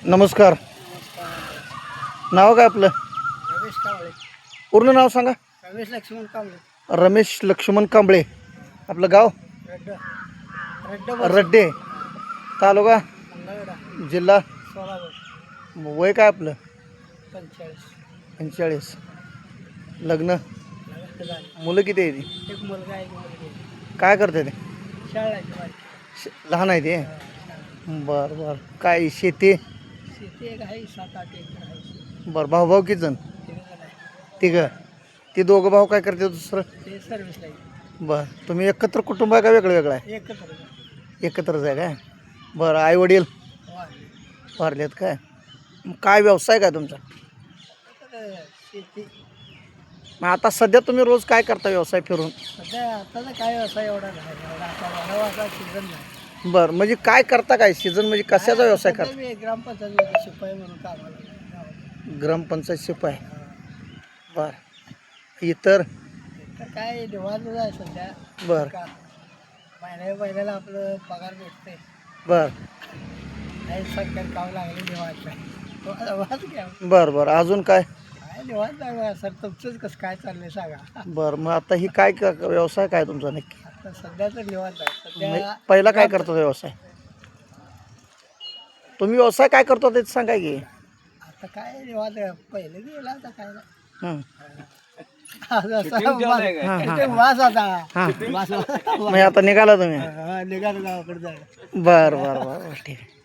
नमस्कार. नाव काय आपलं? रमेश कांबळे. पूर्ण नाव सांगा. रमेश लक्ष्मण कांबळे. रमेश लक्ष्मण कांबळे. आपलं गाव रड्ड रड्ड रड्डे, तालुका मंगळवेढा, जिल्हा सोलापूर. वय काय आपलं? 45. 45. लग्न झालं. मुलं किती आहे ती? एक मुलगा एक मुलगी आहे. काय करते ते? शाळा आहे ती बारकी. लहान आहे ते. शाळा. बरं बरं. काय शेती? शेती एक आहे 7-8 एकर आहे. बरं. भाऊ भाऊ किती जण? तिघं जण आहे. तिघं. ती दोघं भाऊ काय करते दुसरं? ते सर्व्हिसला आहे. बरं. तुम्ही एकत्र कुटुंब आहे का वेगळं वेगळं आहे? एकत्र एकत्रच आहे काय? बरं. आई वडील वाढले. वारलेत काय? मग काय व्यवसाय काय तुमचा? शेती मग आता सध्या तुम्ही रोज काय करता व्यवसाय फिरून? सध्या आताचा काय व्यवसाय एवढा नाही. एवढा आता व्यवसाय सीझन नाही. बरं. म्हणजे काय करता काय सीझन म्हणजे कशाचा व्यवसाय करता? मी ग्रामपंचायत शिपाई म्हणून कामाला आहे. ग्रामपंचायत शिपाई. बरं. इतर तर काय निवांतच आहे सध्या. बरं का महिन्याला आपलं पगार भेटते. बरं काही सरकारी काम लागले निवांत आहे. वाच घ्या. बरं बरं. अजून काय? काय निवांत आहे बघा सर. तुमचंच कसं काय चाललंय सांगा. बरं. मग आता ही काय व्यवसाय काय तुमचा नक्की? आता सध्या तर निवांत आहे. म्हणजे सध्या पहिला काय करतो व्यवसाय? तुम्ही व्यवसाय काय करतो ते सांगा की. आता काय निवांत आहे. पहिले गेला आता काय नाही. हं. असं हां, हां. ते वास आता हां. वास मग आता निघाला तुम्ही? निघालो गावाकडे जायला. बरं बरं बरं बरं. ठीक आहे.